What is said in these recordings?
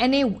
NA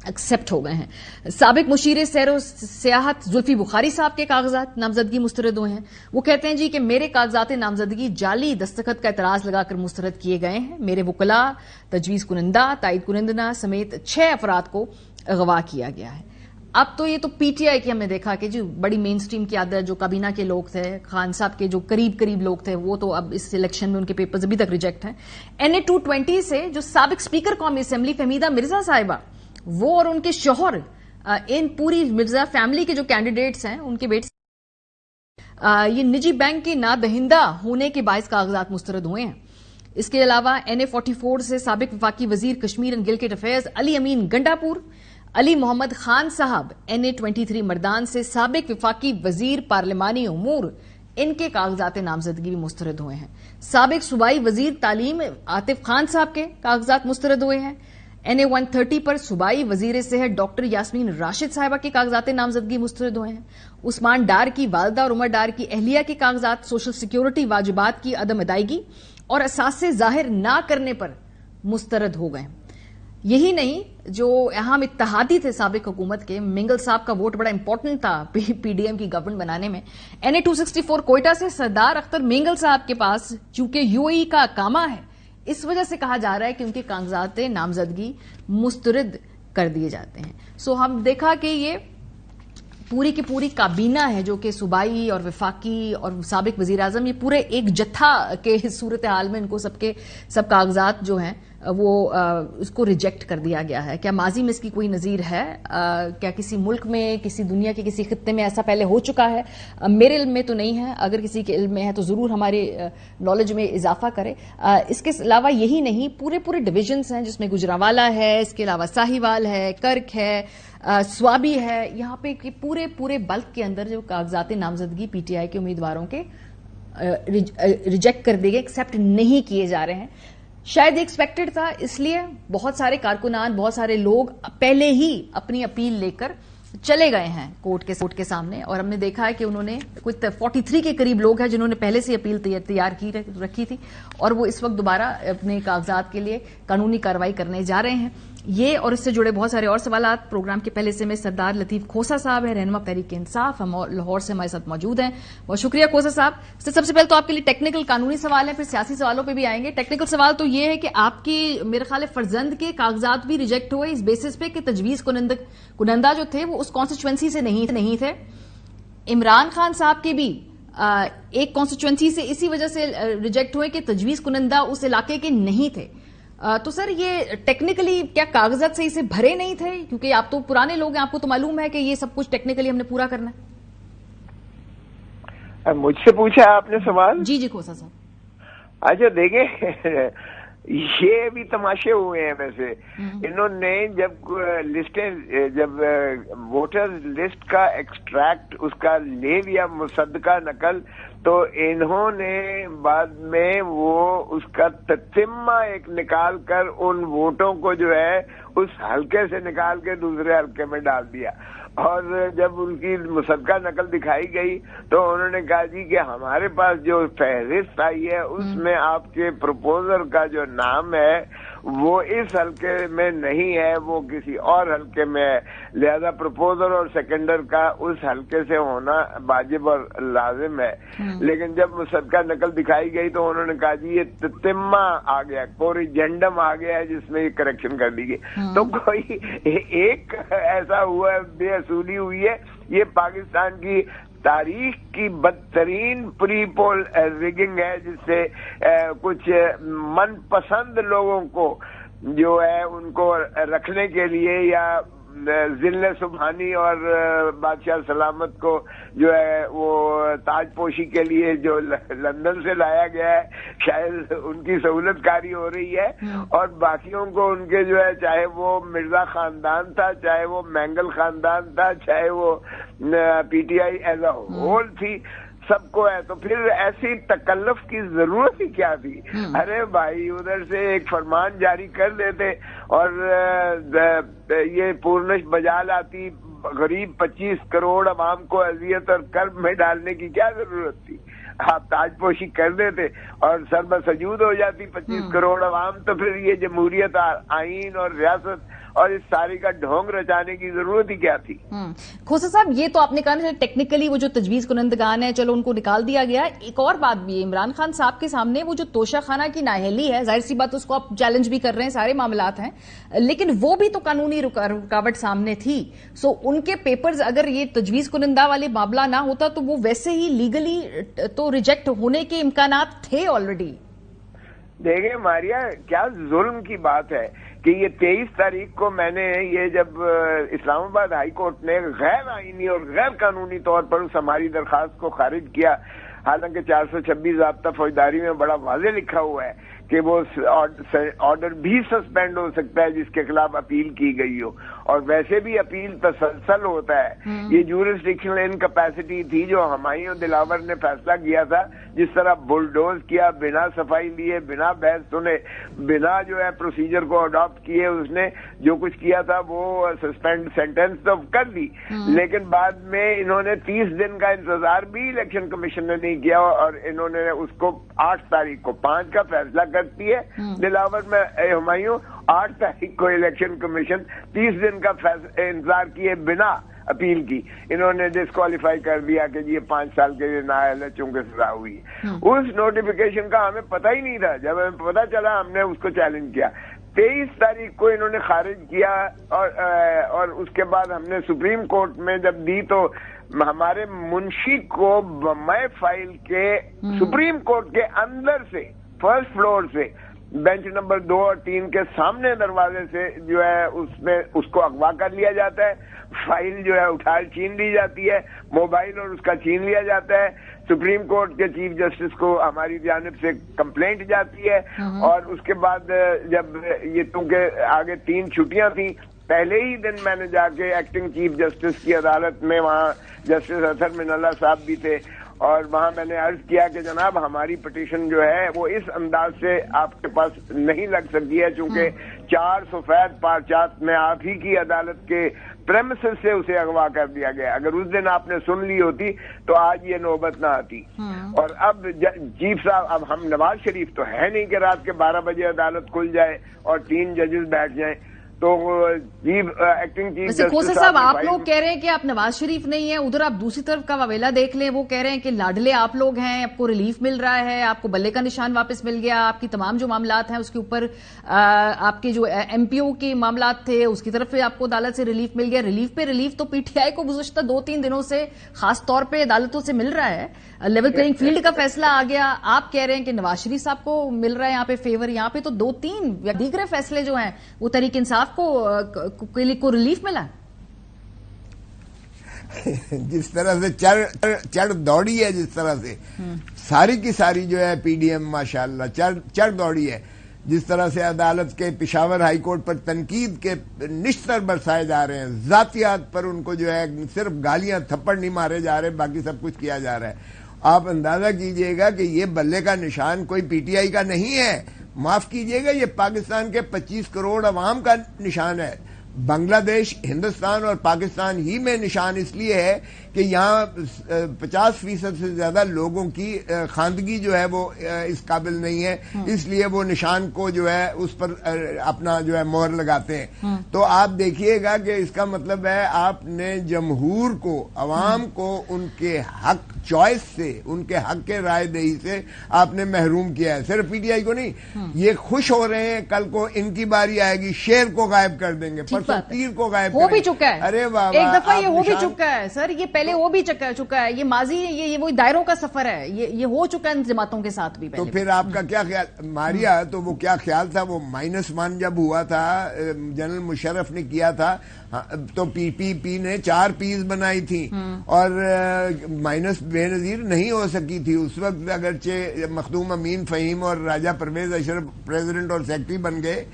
accept ہو گئے ہیں۔ سابق مشیر سیر و سیاحت زلفی بخاری صاحب کے کاغذات نامزدگی مسترد ہوئے ہیں۔ وہ کہتے ہیں جی کہ میرے کاغذات نامزدگی جعلی دستخط کا اعتراض لگا کر مسترد کیے گئے ہیں۔ میرے وکلاء، تجویز کنندہ، تائید کنندہ سمیت 6 افراد کو اغوا کیا گیا ہے۔ اب تو یہ تو پی ٹی آئی کی ہم نے دیکھا کہ جی بڑی مین سٹریم کی عادت، جو کابینہ کے لوگ تھے، خان صاحب کے جو قریب لوگ تھے، وہ تو اب اس الیکشن میں ان کے پیپرز ابھی تک ریجیکٹ ہیں۔ NA 220 سے جو سابق اسپیکر قومی اسمبلی فہمیدہ مرزا صاحبہ، وہ اور ان کے شوہر، ان پوری مرزا فیملی کے جو کینڈیڈیٹس ہیں ان کے بیٹے یہ نجی بینک کے نادہندہ ہونے کے باعث کاغذات مسترد ہوئے ہیں۔ اس کے علاوہ NA 44 سے سابق وفاقی وزیر کشمیر اینڈ گلگت افیئرز علی امین گنڈا پور، علی محمد خان صاحب NA 23 مردان سے سابق وفاقی وزیر پارلیمانی امور، ان کے کاغذات نامزدگی بھی مسترد ہوئے ہیں۔ سابق صوبائی وزیر تعلیم عاطف خان صاحب کے کاغذات مسترد ہوئے ہیں۔ NA 130 پر صوبائی وزیر صحت ڈاکٹر یاسمین راشد صاحبہ کے کاغذات نامزدگی مسترد ہوئے ہیں۔ عثمان ڈار کی والدہ اور عمر ڈار کی اہلیہ کے کاغذات سوشل سیکیورٹی واجبات کی عدم ادائیگی اور اثاثے ظاہر نہ کرنے پر مسترد ہو گئے۔ یہی نہیں، جو اہم اتحادی تھے سابق حکومت کے، منگل صاحب کا ووٹ بڑا امپورٹنٹ تھا پی ڈی ایم کی گورنمنٹ بنانے میں۔ NA 264 کوئٹہ سے سردار اختر منگل صاحب کے پاس چونکہ UAE کا اقامہ ہے، اس وجہ سے کہا جا رہا ہے کہ ان کے کاغذات نامزدگی مسترد کر دیے جاتے ہیں۔ سو ہم دیکھا کہ یہ پوری کی پوری کابینہ ہے جو کہ صوبائی اور وفاقی اور سابق وزیر اعظم، یہ پورے ایک جتھا کے صورتحال میں ان کو سب کاغذات جو ہیں وہ اس کو ریجیکٹ کر دیا گیا ہے۔ کیا ماضی میں اس کی کوئی نظیر ہے؟ کیا کسی ملک میں، کسی دنیا کے کسی خطے میں ایسا پہلے ہو چکا ہے؟ میرے علم میں تو نہیں ہے، اگر کسی کے علم میں ہے تو ضرور ہمارے نالج میں اضافہ کرے۔ اس کے علاوہ یہی نہیں، پورے ڈویژنز ہیں جس میں گجرانوالہ ہے، اس کے علاوہ ساہیوال ہے، کرک ہے، سوابی ہے، یہاں پہ پورے بلک کے اندر جو کاغذات نامزدگی پی ٹی آئی کے امیدواروں کے ریجیکٹ کر دیے گئے، ایکسیپٹ نہیں کیے جا رہے ہیں۔ شاید یہ ایکسپیکٹڈ تھا، اس لیے بہت سارے کارکنان، بہت سارے لوگ پہلے ہی اپنی اپیل لے کر چلے گئے ہیں کورٹ کے سامنے، اور ہم نے دیکھا ہے کہ انہوں نے کوئی 43 کے قریب لوگ ہیں جنہوں نے پہلے سے اپیل تیار کی رکھی تھی، اور وہ اس وقت دوبارہ اپنے کاغذات کے لیے قانونی کارروائی کرنے جا رہے ہیں۔ یہ اور اس سے جڑے بہت سارے اور سوالات پروگرام کے پہلے سے میں سردار لطیف کھوسا صاحب ہیں، رہنما تحریک انصاف، ہم لاہور سے ہمارے ساتھ موجود ہیں۔ بہت شکریہ کھوسا صاحب۔ سب سے پہلے تو آپ کے لیے ٹیکنیکل قانونی سوال ہیں، پھر سیاسی سوالوں پہ بھی آئیں گے۔ ٹیکنیکل سوال تو یہ ہے کہ آپ کی میرے خیال ہے فرزند کے کاغذات بھی ریجیکٹ ہوئے اس بیسس پہ کہ تجویز کنندہ جو تھے وہ اس کانسٹیچوئنسی سے نہیں تھے۔ عمران خان صاحب کے بھی ایک کانسٹیچوئنسی سے اسی وجہ سے ریجیکٹ ہوئے کہ تجویز کنندہ اس علاقے کے نہیں تھے۔ تو سر یہ ٹیکنیکلی کیا کاغذات صحیح سے بھرے نہیں تھے؟ کیونکہ آپ تو پرانے لوگ ہیں، آپ کو تو معلوم ہے کہ یہ سب کچھ ٹیکنیکلی ہم نے پورا کرنا ہے۔ مجھ سے پوچھا آپ نے سوال؟ جی کھوسا صاحب۔ اچھا دیکھیں، یہ بھی تماشے ہوئے ہیں ویسے۔ انہوں نے جب ووٹر لسٹ کا ایکسٹریکٹ اس کا لے لیا مصدقہ نقل، تو انہوں نے بعد میں وہ اس کا تتمہ ایک نکال کر ان ووٹوں کو جو ہے اس حلقے سے نکال کے دوسرے حلقے میں ڈال دیا، اور جب ان کی مصدقہ نقل دکھائی گئی تو انہوں نے کہا جی کہ ہمارے پاس جو فہرست آئی ہے اس میں آپ کے پروپوزر کا جو نام ہے وہ اس حلقے میں نہیں ہے، وہ کسی اور حلقے میں ہے، لہذا پروپوزر اور سیکنڈر کا اس حلقے سے ہونا واجب اور لازم ہے۔ لیکن جب مصدقہ نقل دکھائی گئی تو انہوں نے کہا جی یہ تتمہ آ گیا، کوریجنڈم آ گیا ہے جس میں یہ کریکشن کر دی گئی۔ تو کوئی ایک ایسا ہوا ہے، بے اصولی ہوئی ہے۔ یہ پاکستان کی تاریخ کی بدترین پری پول ریگنگ ہے، جس سے کچھ من پسند لوگوں کو جو ہے ان کو رکھنے کے لیے یا ذل سبحانی اور بادشاہ سلامت کو جو ہے وہ تاج پوشی کے لیے جو لندن سے لایا گیا ہے، شاید ان کی سہولت کاری ہو رہی ہے، اور باقیوں کو ان کے جو ہے چاہے وہ مرزا خاندان تھا، چاہے وہ مینگل خاندان تھا، چاہے وہ پی T I as a whole تھی، سب کو ہے۔ تو پھر ایسی تکلف کی ضرورت ہی کیا تھی؟ ارے بھائی ادھر سے ایک فرمان جاری کر دیتے اور یہ پورنش بجال آتی، غریب 25 کروڑ عوام کو اذیت اور کرب میں ڈالنے کی کیا ضرورت تھی؟ آپ تاج پوشی کر دیتے اور سربسجود ہو جاتی 25 کروڑ عوام، تو پھر یہ جمہوریت، آئین اور ریاست اور اس ساری کا ڈھونگ رچانے کی ضرورت ہی کیا تھی؟ کھوسا صاحب یہ تو آپ نے کہا ٹیکنیکلی وہ جو تجویز کنندگان ہیں چلو ان کو نکال دیا گیا. ایک اور بات بھی ہے, عمران خان صاحب کے سامنے وہ جو توشہ خانہ کی نااہلی ہے, ظاہر سی بات اس کو آپ چیلنج بھی کر رہے ہیں, سارے معاملات ہیں, لیکن وہ بھی تو قانونی رکاوٹ سامنے تھی. سو ان کے پیپرز اگر یہ تجویز کنندہ والے معاملہ نہ ہوتا تو وہ ویسے ہی لیگلی تو ریجیکٹ ہونے کے امکانات تھے آلریڈی. دیکھیں ماریا, کیا ظلم کی بات ہے کہ یہ 23 تاریخ کو میں نے یہ جب اسلام آباد ہائی کورٹ نے غیر آئینی اور غیر قانونی طور پر اس ہماری درخواست کو خارج کیا, حالانکہ 426 ضابطہ فوجداری میں بڑا واضح لکھا ہوا ہے کہ وہ آرڈر بھی سسپینڈ ہو سکتا ہے جس کے خلاف اپیل کی گئی ہو, اور ویسے بھی اپیل تسلسل ہوتا ہے. یہ جورسڈکشنل انکیپیسٹی تھی جو ہمایوں دلاور نے فیصلہ کیا تھا, جس طرح بلڈوز کیا, بنا صفائی لیے, بنا بحث سنے, بنا جو ہے پروسیجر کو اڈاپٹ کیے, اس نے جو کچھ کیا تھا وہ سسپینڈ سینٹینس تو کر دی, لیکن بعد میں انہوں نے 30 دن کا انتظار بھی الیکشن کمیشن نے نہیں کیا, اور انہوں نے اس کو 8 تاریخ کو 5 کا فیصلہ کرتی ہے دلاور میں ہمایوں, 8 تاریخ کو الیکشن کمیشن 30 دن کا انتظار کیے بنا اپیل کی انہوں نے ڈسکوالیفائی کر دیا کہ یہ 5 سال کے لیے نااہل ہے چونکہ سزا ہوئی ہے. اس نوٹیفیکیشن کا ہمیں پتہ ہی نہیں تھا, جب ہمیں پتہ چلا ہم نے اس کو چیلنج کیا. 23 تاریخ کو انہوں نے خارج کیا, اور اس کے بعد ہم نے سپریم کورٹ میں جب دی تو ہمارے منشی کو بمائے فائل کے سپریم کورٹ کے اندر سے فرسٹ فلور سے بینچ نمبر 2 اور 3 کے سامنے دروازے سے جو ہے اس کو اغوا کر لیا جاتا ہے, فائل جو ہے اٹھا چھین لی جاتی ہے, موبائل اور اس کا چھین لیا جاتا ہے. سپریم کورٹ کے چیف جسٹس کو ہماری جانب سے کمپلینٹ جاتی ہے, اور اس کے بعد جب یہ کیونکہ آگے 3 چھٹیاں تھیں, پہلے ہی دن میں نے جا کے ایکٹنگ چیف جسٹس کی عدالت میں, وہاں جسٹس اطہر من اللہ صاحب بھی تھے, اور وہاں میں نے عرض کیا کہ جناب ہماری پٹیشن جو ہے وہ اس انداز سے آپ کے پاس نہیں لگ سکتی ہے, چونکہ 4 سفید پارچات میں آپ ہی کی عدالت کے پریمسز سے اسے اغوا کر دیا گیا. اگر اس دن آپ نے سن لی ہوتی تو آج یہ نوبت نہ آتی. اور اب چیف صاحب, اب ہم نواز شریف تو ہے نہیں کہ رات کے 12 بجے عدالت کھل جائے اور 3 ججز بیٹھ جائیں. تو ایکٹنگ چیف کھوسا صاحب آپ لوگ کہہ رہے ہیں کہ آپ نواز شریف نہیں ہیں, ادھر آپ دوسری طرف کا واویلا دیکھ لیں, وہ کہہ رہے ہیں کہ لاڈلے آپ لوگ ہیں, آپ کو ریلیف مل رہا ہے, آپ کو بلے کا نشان واپس مل گیا, آپ کی تمام جو معاملات ہیں اس کے اوپر آپ کے جو ایم پی او کے معاملات تھے اس کی طرف سے آپ کو عدالت سے ریلیف مل گیا. ریلیف پہ ریلیف تو پی ٹی آئی کو گزشتہ 2-3 دنوں سے خاص طور پہ عدالتوں سے مل رہا ہے. لیول پلینگ فیلڈ کا فیصلہ آ گیا, آپ کہہ رہے ہیں کہ نواز شریف صاحب کو مل رہا ہے یہاں پہ فیور, یہاں پہ تو 2-3 دیگر فیصلے جو ہیں وہ تحریک انصاف کو ریلیف ملا. جس طرح سے چڑھ دوڑی ہے, جس طرح سے ساری کی ساری جو ہے پی ڈی ایم ماشاءاللہ چڑھ دوڑی ہے, جس طرح سے عدالت کے پشاور ہائی کورٹ پر تنقید کے نشتر برسائے جا رہے ہیں, ذاتیات پر ان کو جو ہے صرف گالیاں تھپڑ نہیں مارے جا رہے, باقی سب کچھ کیا جا رہا ہے. آپ اندازہ کیجئے گا کہ یہ بلے کا نشان کوئی پی ٹی آئی کا نہیں ہے, معاف کیجئے گا, یہ پاکستان کے 25 کروڑ عوام کا نشان ہے. بنگلہ دیش, ہندوستان اور پاکستان ہی میں نشان اس لیے ہے کہ یہاں 50% سے زیادہ لوگوں کی خواندگی جو ہے وہ اس قابل نہیں ہے, اس لیے وہ نشان کو جو ہے اس پر اپنا جو ہے مہر لگاتے ہیں. تو آپ دیکھیے گا کہ اس کا مطلب ہے آپ نے جمہور کو, عوام کو ان کے حق چوائس سے, ان کے حق کے رائے دہی سے آپ نے محروم کیا ہے. صرف پی ٹی آئی کو نہیں, یہ خوش ہو رہے ہیں کل کو ان کی باری آئے گی شیر کو غائب کر دیں گے, پرسوں تیر کو غائب ہو بھی چکا ہے. ارے واہ, ایک دفعہ یہ ہو بھی چکا ہے سر, یہ پہلے ہو بھی چکا ہے, یہ ماضی, یہ وہی دائروں کا سفر ہے, یہ ہو چکا ہے ان جماعتوں کے ساتھ بھی. تو پھر آپ کا کیا خیال ماریا, تو وہ کیا خیال تھا, وہ -1 جب ہوا تھا جنرل مشرف نے کیا تھا تو پی پی پی نے 4 پیز بنائی تھی اور مائنس بے نظیر نہیں ہو سکی تھی اس وقت. اگرچہ مخدوم امین فہیم اور راجہ پرویز اشرف پریزیڈنٹ اور سیکرٹری بن گئے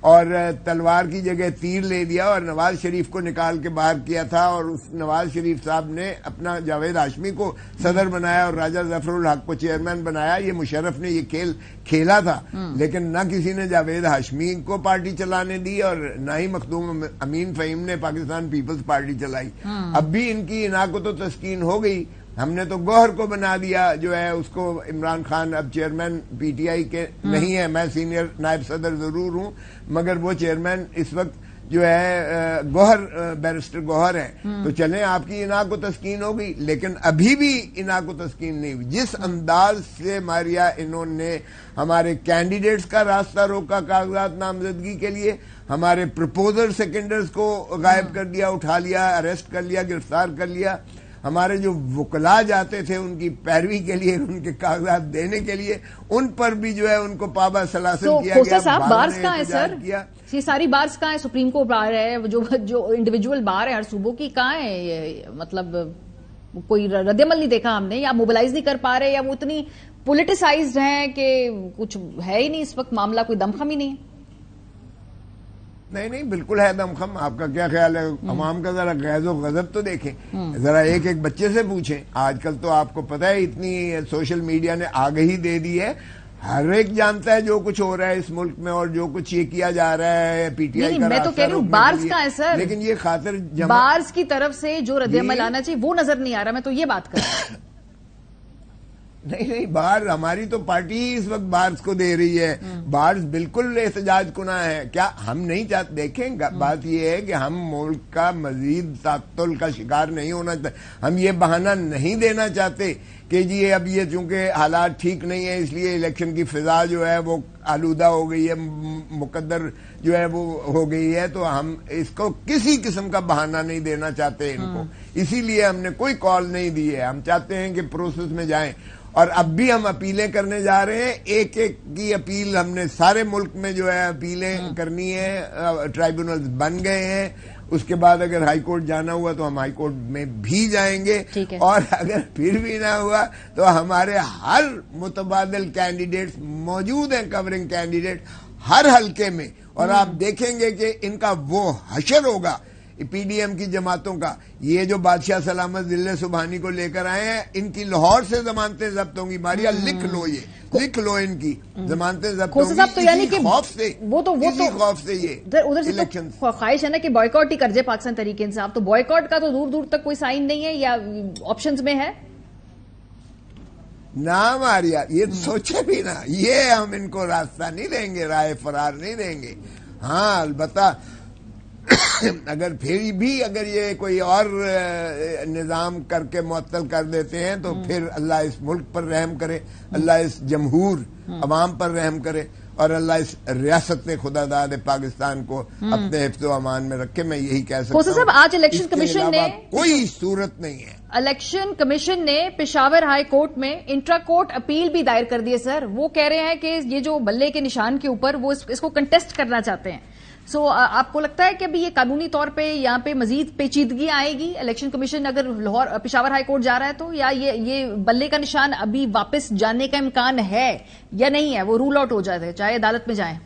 اور تلوار کی جگہ تیر لے دیا اور نواز شریف کو نکال کے باہر کیا تھا, اور اس نواز شریف صاحب نے اپنا جاوید ہاشمی کو صدر بنایا اور راجہ ظفر الحق کو چیئرمین بنایا. یہ مشرف نے یہ کھیل کھیلا تھا, لیکن نہ کسی نے جاوید ہاشمی کو پارٹی چلانے دی اور نہ ہی مخدوم امین فہیم نے پاکستان پیپلز پارٹی چلائی. اب بھی ان کی انا کو تو تسکین ہو گئی, ہم نے تو گوہر کو بنا دیا جو ہے اس کو. عمران خان اب چیئرمین پی ٹی آئی کے نہیں ہے, میں سینئر نائب صدر ضرور ہوں, مگر وہ چیئرمین اس وقت جو ہے گوہر بیرسٹر گوہر ہیں تو چلیں آپ کی انا کو تسکین ہو گئی، لیکن ابھی بھی انا کو تسکین نہیں ہوئی. جس انداز سے ماریا انہوں نے ہمارے کینڈیڈیٹس کا راستہ روکا کاغذات نامزدگی کے لیے، ہمارے پرپوزر سیکنڈرز کو غائب کر دیا، اٹھا لیا، اریسٹ کر لیا، گرفتار کر لیا، ہمارے جو وکلا جاتے تھے ان کی پیروی کے لیے، ان کے کاغذات دینے کے لیے، ان پر بھی جو ہے ان کو پابند سلاسل کیا گیا. کھوسا صاحب بارز کہاں ہے سر؟ یہ ساری بارز کہاں ہے؟ سپریم کورٹ بار ہے، جو انڈیویجول بار ہے ہر صوبوں کی، کہاں ہے؟ مطلب کوئی رد عمل نہیں دیکھا ہم نے، یا موبلائز نہیں کر پا رہے، یا وہ اتنی پولیٹیسائزڈ ہیں کہ کچھ ہے ہی نہیں اس وقت معاملہ، کوئی دم خم ہی نہیں. نہیں بالکل ہے دم خم. آپ کا کیا خیال ہے؟ عوام کا ذرا غیظ و غضب تو دیکھیں، ذرا ایک ایک بچے سے پوچھیں. آج کل تو آپ کو پتہ ہے اتنی سوشل میڈیا نے آگہی دے دی ہے، ہر ایک جانتا ہے جو کچھ ہو رہا ہے اس ملک میں اور جو کچھ یہ کیا جا رہا ہے پی ٹی آئی کا. میں تو کہہ رہی ہوں بارز کا ہے سر، لیکن یہ خاطر بارز کی طرف سے جو رد عمل آنا چاہیے وہ نظر نہیں آ رہا. میں تو یہ بات کر رہا ہوں. نہیں بار ہماری تو پارٹی اس وقت بارز کو دے رہی ہے. بارز بالکل احتجاج کناں ہے. کیا ہم نہیں چاہتے؟ دیکھیں بات یہ ہے کہ ہم ملک کا مزید تعطل کا شکار نہیں ہونا چاہتے. ہم یہ بہانہ نہیں دینا چاہتے کہ جی اب یہ چونکہ حالات ٹھیک نہیں ہیں اس لیے الیکشن کی فضا جو ہے وہ آلودہ ہو گئی ہے، مقدر جو ہے وہ ہو گئی ہے، تو ہم اس کو کسی قسم کا بہانہ نہیں دینا چاہتے ان کو. اسی لیے ہم نے کوئی کال نہیں دی ہے. ہم چاہتے ہیں کہ پروسیس میں جائیں، اور اب بھی ہم اپیلیں کرنے جا رہے ہیں. ایک ایک کی اپیل ہم نے سارے ملک میں جو ہے اپیلیں کرنی ہے. ٹرائیبونلز بن گئے ہیں. اس کے بعد اگر ہائی کورٹ جانا ہوا تو ہم ہائی کورٹ میں بھی جائیں گے، اور اگر پھر بھی نہ ہوا تو ہمارے ہر متبادل کینڈیڈیٹس موجود ہیں، کورنگ کینڈیڈیٹ ہر حلقے میں. اور آپ دیکھیں گے کہ ان کا وہ حشر ہوگا پی ڈی ایم کی جماعتوں کا. یہ جو بادشاہ سلامت ضلع سبحانی کو لے کر آئے ہیں، ان کی لاہور سے ضمانتیں ضبط ہوں گی. ماریا لکھ لو، یہ لکھ لو، ان کی ضمانتیں ضبط ہوں گی. اسی خوف سے یہ ادھر سے تو خواہش ہے نا کہ بوائیکاٹ ہی کر جائے پاکستان تحریک انصاف. تو بوائیکاٹ کا تو دور دور تک کوئی سائن نہیں ہے یا آپشنز میں ہے؟ نہ ماریا یہ سوچے بھی نہ، یہ ہم ان کو راستہ نہیں دیں گے، رائے فرار نہیں دیں گے. ہاں البتہ اگر پھر بھی اگر یہ کوئی اور نظام کر کے معطل کر دیتے ہیں تو پھر اللہ اس ملک پر رحم کرے، اللہ اس جمہور عوام پر رحم کرے، اور اللہ اس ریاست خدا داد پاکستان کو اپنے حفظ و امان میں رکھے. میں یہی کہہ سکتا ہوں. صاحب آج الیکشن کمیشن نے کوئی صورت نہیں ہے. الیکشن کمیشن نے پشاور ہائی کورٹ میں انٹرا کورٹ اپیل بھی دائر کر دی ہے سر. وہ کہہ رہے ہیں کہ یہ جو بلے کے نشان کے اوپر وہ اس کو کنٹیسٹ کرنا چاہتے ہیں. سو آپ کو لگتا ہے کہ ابھی یہ قانونی طور پہ یہاں پہ مزید پیچیدگی آئے گی الیکشن کمیشن اگر پشاور ہائی کورٹ جا رہا ہے تو، یا یہ بلے کا نشان ابھی واپس جانے کا امکان ہے یا نہیں ہے؟ وہ رول آؤٹ ہو جاتے چاہے عدالت میں جائیں.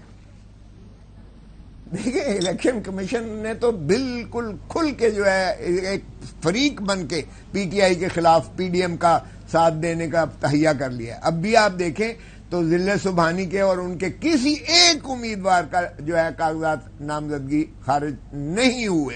دیکھیں الیکشن کمیشن نے تو بالکل کھل کے جو ہے ایک فریق بن کے پی ٹی آئی کے خلاف پی ڈی ایم کا ساتھ دینے کا تہیہ کر لیا. اب بھی آپ دیکھیں تو ضلع سبحانی کے اور ان کے کسی ایک امیدوار کا جو ہے کاغذات نامزدگی خارج نہیں ہوئے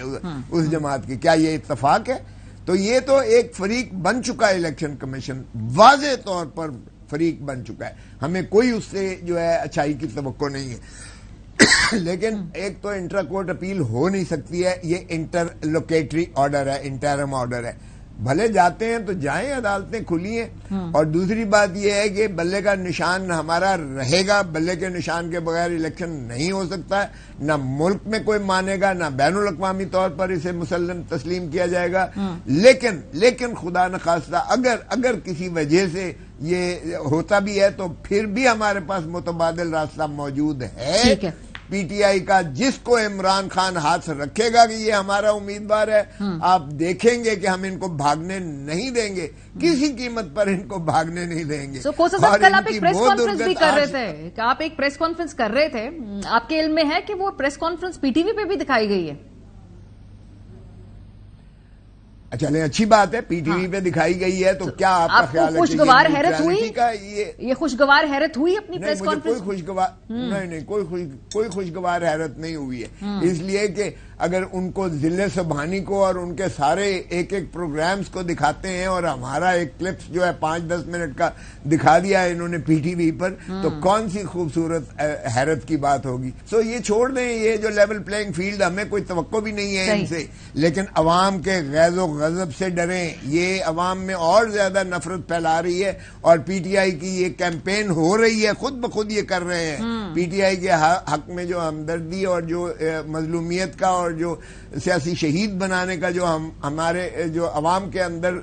اس جماعت کی. کیا یہ اتفاق ہے؟ تو یہ تو ایک فریق بن چکا ہے الیکشن کمیشن، واضح طور پر فریق بن چکا ہے. ہمیں کوئی اس سے جو ہے اچھائی کی توقع نہیں ہے. لیکن ایک تو انٹرا کورٹ اپیل ہو نہیں سکتی ہے، یہ انٹر لوکیٹری آرڈر ہے، انٹرم آرڈر ہے. بھلے جاتے ہیں تو جائیں، عدالتیں کھلی ہیں. اور دوسری بات یہ ہے کہ بلے کا نشان ہمارا رہے گا. بلے کے نشان کے بغیر الیکشن نہیں ہو سکتا ہے. نہ ملک میں کوئی مانے گا، نہ بین الاقوامی طور پر اسے مسلم تسلیم کیا جائے گا. لیکن خدا نخواستہ اگر کسی وجہ سے یہ ہوتا بھی ہے تو پھر بھی ہمارے پاس متبادل راستہ موجود ہے. پی ٹی آئی کا جس کو عمران خان ہاتھ رکھے گا کہ یہ ہمارا امیدوار ہے، آپ دیکھیں گے کہ ہم ان کو بھاگنے نہیں دیں گے، کسی قیمت پر ان کو بھاگنے نہیں دیں گے. کھوسا صاحب کل آپ ایک پریس کانفرنس بھی کر رہے تھے، آپ ایک پریس کانفرنس کر رہے تھے، آپ کے علم میں ہے کہ وہ press conference P T V پہ بھی دکھائی گئی ہے؟ چلیں اچھی بات ہے، پی ٹی وی پہ دکھائی گئی ہے تو کیا آپ کا خیال ہے خوشگوار حیرت ہوئی؟ یہ خوشگوار حیرت ہوئی اپنی پریس کانفرنس؟ کوئی خوشگوار حیرت نہیں ہوئی ہے. اس لیے کہ اگر ان کو ضلع سبحانی کو اور ان کے سارے ایک ایک پروگرامز کو دکھاتے ہیں اور ہمارا ایک کلپس جو ہے 5-10 منٹ کا دکھا دیا ہے انہوں نے پی ٹی وی پر، تو کون سی خوبصورت حیرت کی بات ہوگی. سو یہ چھوڑ دیں، یہ جو لیول پلینگ فیلڈ ہمیں کوئی توقع بھی نہیں ہے ان سے، لیکن عوام کے غیظ و غضب سے ڈریں. یہ عوام میں اور زیادہ نفرت پھیلا رہی ہے، اور پی ٹی آئی کی یہ کیمپین ہو رہی ہے، خود بخود یہ کر رہے ہیں. پی ٹی آئی کے حق میں جو ہمدردی اور جو مظلومیت کا اور جو سیاسی شہید بنانے کا جو ہمارے جو عوام کے اندر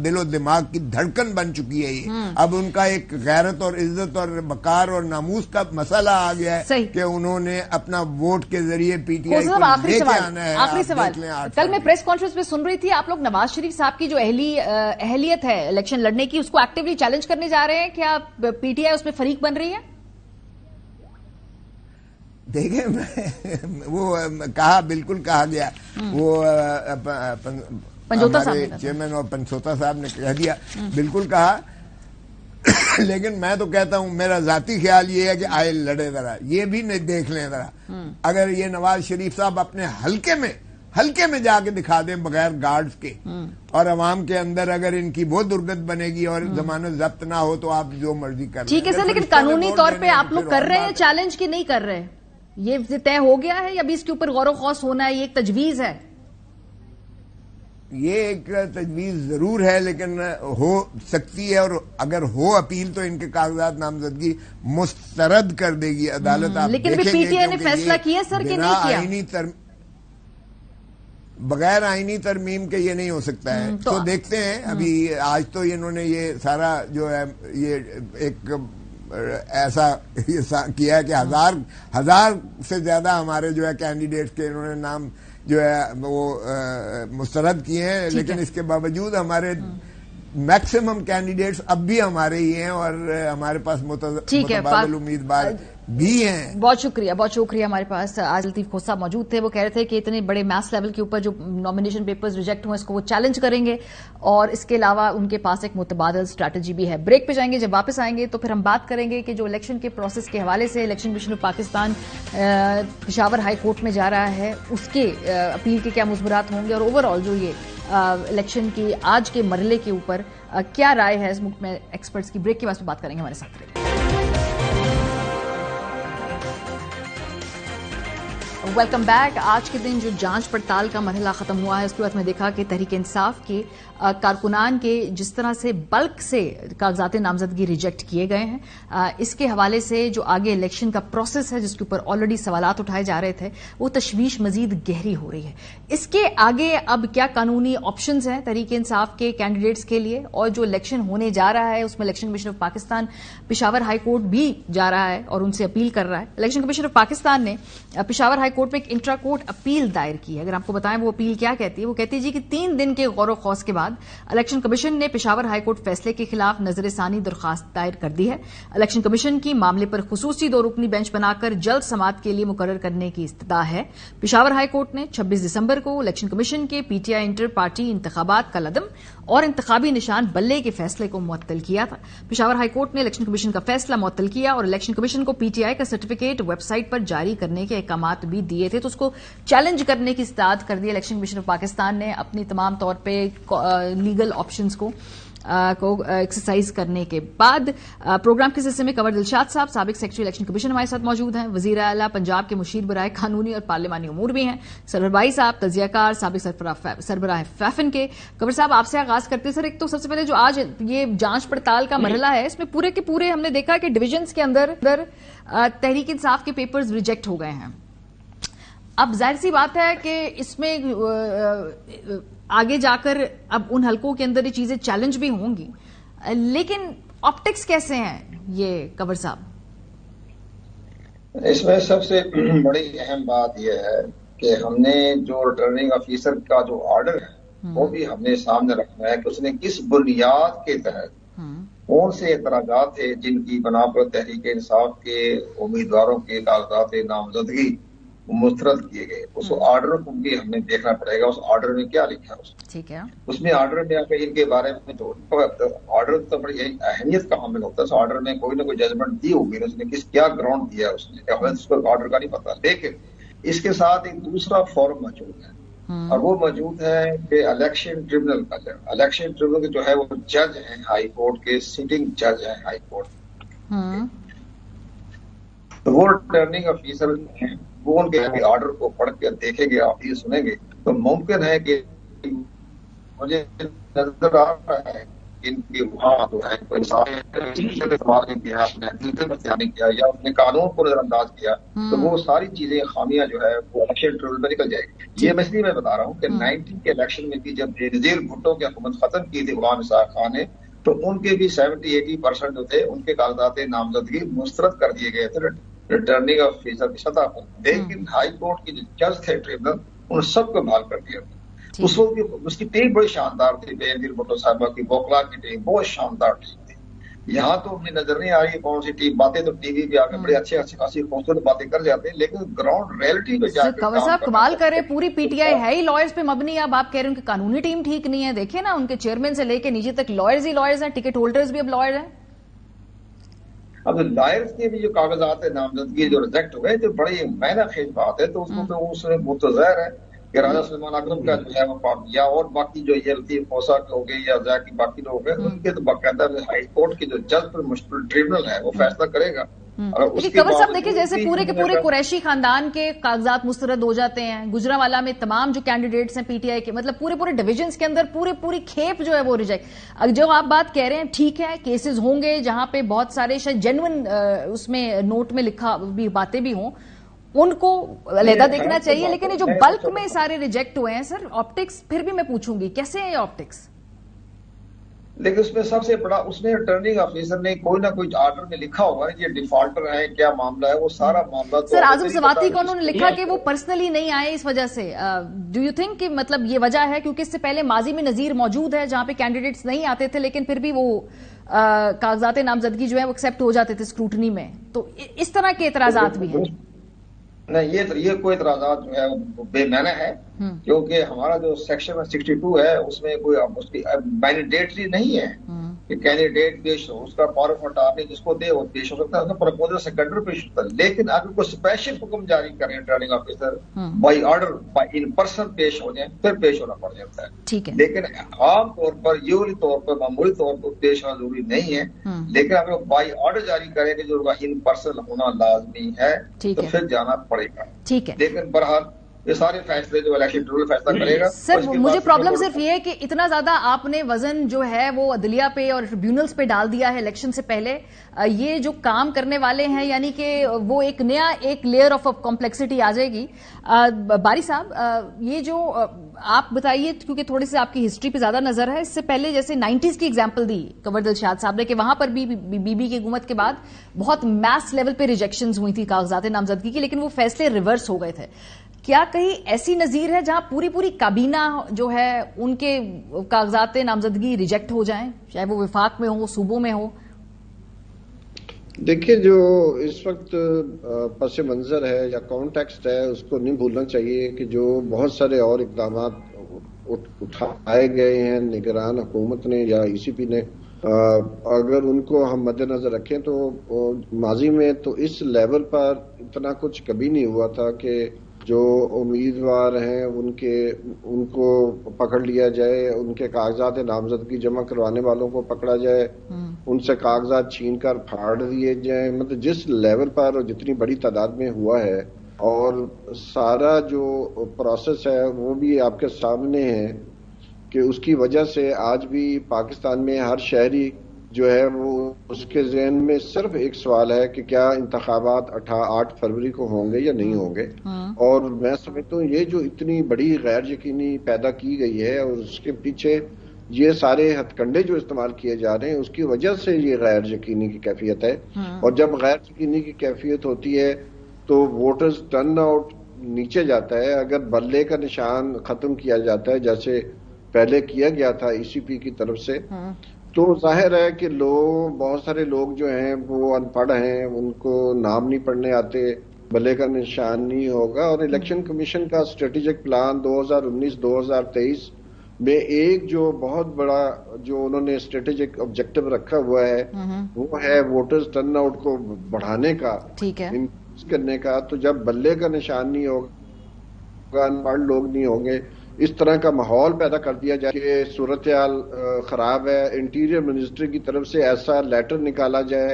دل و دماغ کی دھڑکن بن چکی ہے، یہ اب ان کا ایک غیرت اور عزت اور وقار اور ناموس کا مسئلہ آ گیا ہے کہ انہوں نے اپنا ووٹ کے ذریعے پی ٹی آئی کو لے کے آنا ہے. آخری سوال، کل میں پریس کانفرنس میں سن رہی تھی آپ لوگ نواز شریف صاحب کی جو اہلیت ہے الیکشن لڑنے کی، اس کو ایکٹیولی چیلنج کرنے جا رہے ہیں. کیا پی ٹی آئی اس میں فریق بن رہی ہے؟ دیکھیں وہ کہا، بالکل کہا گیا، وہ ہمارے چیئرمین اور پنسوتا صاحب نے کہہ دیا، بالکل کہا. لیکن میں تو کہتا ہوں، میرا ذاتی خیال یہ ہے کہ آئے لڑے ذرا، یہ بھی دیکھ لیں ذرا. اگر یہ نواز شریف صاحب اپنے حلقے میں جا کے دکھا دیں بغیر گارڈز کے، اور عوام کے اندر اگر ان کی وہ درگت بنے گی اور ضمانت ضبط نہ ہو تو آپ جو مرضی کر لیں. ٹھیک ہے سر، لیکن قانونی طور پہ آپ لوگ کر رہے ہیں چیلنج کہ نہیں کر رہے؟ یہ طے ہو گیا ہے یا ابھی اس کے اوپر غور و خوض ہونا ہے؟ یہ ایک تجویز ہے. یہ ایک تجویز ضرور ہے، لیکن ہو سکتی ہے، اور اگر ہو اپیل تو ان کے کاغذات نامزدگی مسترد کر دے گی عدالت. آپ لیکن ابھی پی ٹی آئی نے فیصلہ کیا سر کہ نہیں کیا؟ بغیر آئینی ترمیم کے یہ نہیں ہو سکتا ہے. تو دیکھتے ہیں. ابھی آج تو انہوں نے یہ سارا جو ہے یہ ایک ایسا کیا ہے کہ ہزار سے زیادہ ہمارے جو ہے کینڈیڈیٹس کے انہوں نے نام جو ہے وہ مسترد کیے ہیں، لیکن اس کے باوجود ہمارے میکسیمم کینڈیڈیٹس اب بھی ہمارے ہی ہیں، اور ہمارے پاس متبادل امیدوار بھی ہیں. بہت شکریہ. ہمارے پاس آج لطیف کھوسہ صاحب موجود تھے. وہ کہہ رہے تھے کہ اتنے بڑے میس لیول کے اوپر جو نامینیشن پیپرز ریجیکٹ ہوئے اس کو وہ چیلنج کریں گے، اور اس کے علاوہ ان کے پاس ایک متبادل اسٹریٹجی بھی ہے. بریک پہ جائیں گے. جب واپس آئیں گے تو پھر ہم بات کریں گے کہ جو الیکشن کے پروسیس کے حوالے سے election commission of Pakistan Peshawar high court میں جا رہا ہے، اس کے اپیل کے کیا مضمرات ہوں گے، اور اوور آل جو یہ الیکشن کی آج کے مرحلے کے اوپر کیا رائے ہے اس ملک میں ایکسپرٹس کی. بریک کے بعد بات کریں گے. ہمارے ساتھ رہیے. Welcome back. آج کے دن جو جانچ پڑتال کا مرحلہ ختم ہوا ہے، اس کے بعد میں دیکھا کہ تحریک انصاف کے کارکنان کے جس طرح سے بلک سے کاغذات نامزدگی ریجیکٹ کیے گئے ہیں، اس کے حوالے سے جو آگے الیکشن کا پروسیس ہے جس کے اوپر آلریڈی سوالات اٹھائے جا رہے تھے، وہ تشویش مزید گہری ہو رہی ہے. اس کے آگے اب کیا قانونی آپشنز ہیں تحریک انصاف کے کینڈیڈیٹس کے لیے، اور جو الیکشن ہونے جا رہا ہے اس میں election commission of Pakistan Peshawar high court بھی جا رہا ہے اور ان سے اپیل کر رہا ہے. الیکشن کمیشن آف پاکستان نے پشاور ہائی کورٹ میں ایک انٹرا کورٹ اپیل دائر کی ہے. اگر آپ کو بتائیں وہ اپیل کیا کہتی ہے، وہ کہتی ہے جی کہ 3 دن کے غور و خوض کے بعد الیکشن کمیشن نے پشاور ہائی کورٹ فیصلے کے خلاف نظر ثانی درخواست دائر کر دی ہے. الیکشن کمیشن کی معاملے پر خصوصی 2 رکنی بینچ بنا کر جلد سماعت کے لیے مقرر کرنے کی استدعا ہے. پشاور ہائی کورٹ نے 26 دسمبر کو الیکشن کمیشن کے P T I inter party انتخابات کا لدم اور انتخابی نشان بلے کے فیصلے کو معطل کیا تھا. پشاور ہائی کورٹ نے الیکشن کمیشن کا فیصلہ معطل کیا اور الیکشن کمیشن کو پی ٹی آئی کا سرٹیفکیٹ ویب سائٹ پر جاری کرنے کے احکامات بھی دیے تھے، تو اس کو چیلنج کرنے کی استدعا کر دی. الیکشن کمیشن آف پاکستان نے اپنی تمام طور پہ لیگل آپشنز کو ایکسرسائز کرنے کے بعد پروگرام کے سلسلے میں کنور دلشاد صاحب سابق سیکرٹری الیکشن کمیشن ہمارے ساتھ موجود ہیں. وزیر اعلیٰ پنجاب کے مشیر برائے قانونی اور پارلیمانی امور بھی ہیں. سرور بھائی صاحب تجزیہ کار سابق سربراہ فیفن کے. کنور صاحب آپ سے آغاز کرتے ہیں. سر ایک تو سب سے پہلے جو آج یہ جانچ پڑتال کا مرحلہ ہے، اس میں پورے کے پورے ہم نے دیکھا کہ ڈویژنز کے اندر تحریک انصاف کے پیپرز ریجیکٹ ہو گئے ہیں. اب ظاہر سی بات ہے کہ اس میں آگے جا کر اب ان حلقوں کے اندر یہ چیزیں چیلنج بھی ہوں گی، لیکن آپٹکس کیسے ہیں یہ کنور صاحب؟ اس میں سب سے بڑی اہم بات یہ ہے کہ ہم نے جو ریٹرننگ آفیسر کا جو آرڈر ہے وہ بھی ہم نے سامنے رکھنا ہے کہ اس نے کس بنیاد کے تحت کون سے اعتراضات تھے جن کی بنا پر تحریک انصاف کے امیدواروں کے کاغذات نامزدگی مسترد کیے گئے. اس آرڈر کو بھی ہم نے دیکھنا پڑے گا، اس آرڈر میں کیا لکھا ہے. ٹھیک ہے، اس میں آرڈر میں ان کے بارے میں جو آرڈر تو بڑی اہمیت کا حامل ہوتا ہے. اس آرڈر میں کوئی نہ کوئی ججمنٹ دی ہوگی، اس نے کیا گراؤنڈ دیا اس نے، اس کو آرڈر کا نہیں پتا. لیکن اس کے ساتھ ایک دوسرا فورم موجود ہے اور وہ موجود ہے کہ الیکشن ٹریبونل کا الیکشن ٹریبونل جو ہے وہ جج ہیں ہائی کورٹ کے، سٹنگ جج ہیں ہائی کورٹ، تو وہ ریٹرننگ آفیسر ہیں وہ ان کے آرڈر کو پڑھ کے دیکھیں گے، آپ یہ سنیں گے تو ممکن ہے کہ مجھے نظر آ رہا ہے ان کے وہاں جو ہے کوئی استعمال نہیں کیا، اپنے نہیں کیا یا اپنے قانون کو نظر انداز کیا، تو وہ ساری چیزیں خامیاں جو ہے وہ الیکشن ٹریبونل میں نکل جائے گی۔ یہ میں اس لیے میں بتا رہا ہوں کہ 19 کے الیکشن میں بھی جب بینظیر بھٹو کی حکومت ختم کی تھی غلام اسحاق خان نے، تو ان کے بھی 70-80% جو تھے ان کے کاغذات نامزدگی مسترد کر دیے گئے تھے ریٹرننگ آفیسر کی سطح پر، لیکن ہائی کورٹ کے جو جج تھے ٹریبونل ان سب کو بحال کر دیا تھا۔ اس وقت اس کی ٹیم بڑی شاندار تھی، بینظیر بھٹو صاحبہ کی بوکلا کی ٹیم بہت شاندار ٹیم تھی۔ یہاں تو ہمیں نظر نہیں آ رہی کون سی ٹیم، باتیں تو ٹی وی پہ آ کے بڑے اچھے خاصی خوبصورت باتیں کر جاتے ہیں، لیکن گراؤنڈ ریئلٹی پہ جا کے کنور صاحب کمال کرے، پوری پی ٹی آئی ہے ہی لائرز پہ مبنی، اب آپ کہہ رہے ہیں کہ قانونی ٹیم ٹھیک نہیں ہے، دیکھیں نا ان کے چیئرمین سے لے کے نیچے تک لائرز ہی لائرز ہیں، ٹکٹ ہولڈرز بھی اب لائر ہیں۔ اب لائرز کے بھی جو کاغذات نامزدگی جو ریجیکٹ ہوئے تو بڑی معنی خیز بات ہے، تو اس کو تو اس میں متظاہر ہے کہ راجہ سلمان اکرم کا جو ہے وہ یا اور باقی جو یہ لطیف خوسا کے ہو گئے یا ضیاء کی باقی لوگ ہیں ان کے تو باقاعدہ ہائی کورٹ کے جو جج پر مشتمل ٹریبونل ہے وہ فیصلہ کرے گا۔ لیکن کنور صاحب دیکھیں جیسے پورے کے پورے قریشی خاندان کے کاغذات مسترد ہو جاتے ہیں، گجرانوالہ میں تمام جو کینڈیڈیٹس ہیں پی ٹی آئی کے، مطلب پورے ڈویژنز کے اندر پوری کھیپ جو ہے وہ ریجیکٹ، جو آپ بات کہہ رہے ہیں ٹھیک ہے، کیسز ہوں گے جہاں پہ بہت سارے شاید جینوئن اس میں نوٹ میں لکھا بھی باتیں بھی ہوں، ان کو علیحدہ دیکھنا چاہیے، لیکن یہ جو بلک میں سارے ریجیکٹ ہوئے ہیں سر، آپٹکس پھر بھی میں پوچھوں گی کیسے ہیں یہ آپٹکس؟ لیکن اس میں سب سے بڑا اس میں ریٹرننگ آفیسر نے کوئی نہ کوئی آرڈر میں لکھا ہوگا یہ ڈیفالٹر ہے، کیا معاملہ ہے، وہ سارا معاملہ سر اعظم سواتی کو انہوں نے لکھا کہ وہ پرسنلی نہیں آئے اس وجہ سے، ڈو یو تھنک کہ مطلب یہ وجہ ہے کیونکہ اس سے پہلے ماضی میں نظیر موجود ہے جہاں پہ کینڈیڈیٹس نہیں آتے تھے لیکن پھر بھی وہ کاغذات نامزدگی جو ہے وہ ایکسیپٹ ہو جاتے تھے اسکروٹنی میں، تو اس طرح کے اعتراضات بھی ہیں؟ نہیں، یہ کوئی اعتراضات جو ہے وہ بے معنی ہے، کیونکہ ہمارا جو سیکشن 62 ہے اس میں کوئی اس کی مینڈیٹری نہیں ہے کہ کینڈیڈیٹ پیش ہو، اس کا پاور آف اٹارنی جس کو دے وہ پیش ہو سکتا ہے، اس کا پرپوزل سیکنڈری پیش ہوتا ہے، لیکن اگر کوئی اسپیشل حکم جاری کریں returning officer by order by in person پیش ہو جائیں پھر پیش ہونا پڑ جاتا ہے، لیکن عام طور پر یولی طور پر معمولی طور پر پیش ہونا ضروری نہیں ہے، لیکن اگر بائی آرڈر جاری کریں کہ جو ان پرسن ہونا لازمی ہے تو پھر جانا پڑے گا، ٹھیک ہے، لیکن بہرحال یہ سارے فیصلے جو الیکشن ٹریبونل فیصلہ کرے گا۔ سر مجھے پرابلم صرف یہ ہے کہ اتنا زیادہ آپ نے وزن جو ہے وہ عدلیہ پہ اور ٹریبیونلز پہ ڈال دیا ہے الیکشن سے پہلے، یہ جو کام کرنے والے ہیں یعنی کہ وہ ایک نیا ایک لیئر آف کمپلیکسٹی آ جائے گی۔ باری صاحب یہ جو آپ بتائیے کیونکہ تھوڑی سی آپ کی ہسٹری پہ زیادہ نظر ہے، اس سے پہلے جیسے 90s کی ایگزامپل دی کنور دلشاد صاحب نے کہ وہاں پر بھی بی بی کی حکومت کے بعد بہت میس لیول پہ ریجیکشنز ہوئی تھی کاغذات نامزدگی کی، لیکن وہ فیصلے ریورس ہو گئے تھے۔ کیا کہیں ایسی نظیر ہے جہاں پوری کابینہ جو ہے ان کے کاغذات نامزدگی ریجیکٹ ہو جائیں، چاہے وہ وفاق میں ہو صوبوں میں ہو؟ دیکھیں جو اس وقت پس منظر ہے یا کانٹیکسٹ ہے اس کو نہیں بھولنا چاہیے کہ جو بہت سارے اور اقدامات اٹھائے گئے ہیں نگران حکومت نے یا ای سی پی نے، اگر ان کو ہم مد نظر رکھیں تو ماضی میں تو اس لیول پر اتنا کچھ کبھی نہیں ہوا تھا کہ جو امیدوار ہیں ان کو پکڑ لیا جائے، ان کے کاغذات نامزدگی جمع کروانے والوں کو پکڑا جائے، ان سے کاغذات چھین کر پھاڑ دیے جائیں، مطلب جس لیول پر اور جتنی بڑی تعداد میں ہوا ہے، اور سارا جو پروسیس ہے وہ بھی آپ کے سامنے ہے کہ اس کی وجہ سے آج بھی پاکستان میں ہر شہری جو ہے وہ اس کے ذہن میں صرف ایک سوال ہے کہ کیا انتخابات 8 فروری کو ہوں گے یا نہیں ہوں گے، اور میں سمجھتا ہوں یہ جو اتنی بڑی غیر یقینی پیدا کی گئی ہے اور اس کے پیچھے یہ سارے ہتھ کنڈے جو استعمال کیے جا رہے ہیں اس کی وجہ سے یہ غیر یقینی کی کیفیت ہے، اور جب غیر یقینی کی کیفیت ہوتی ہے تو ووٹرز ٹرن آؤٹ نیچے جاتا ہے۔ اگر بلے کا نشان ختم کیا جاتا ہے جیسے پہلے کیا گیا تھا ای سی پی کی طرف سے، تو ظاہر ہے کہ بہت سارے لوگ جو ہیں وہ ان پڑھ ہیں، ان کو نام نہیں پڑھنے آتے، بلے کا نشان نہیں ہوگا، اور الیکشن کمیشن کا اسٹریٹجک پلان 2019-2023 میں ایک جو بہت بڑا جو انہوں نے اسٹریٹجک آبجیکٹو رکھا ہوا ہے وہ ہے ووٹرز ٹرن آؤٹ کو بڑھانے کا، کرنے کا، تو جب بلے کا نشان نہیں ہوگا، انپڑھ لوگ نہیں ہوں گے، اس طرح کا ماحول پیدا کر دیا جائے کہ صورتحال خراب ہے، انٹیریئر منسٹری کی طرف سے ایسا لیٹر نکالا جائے،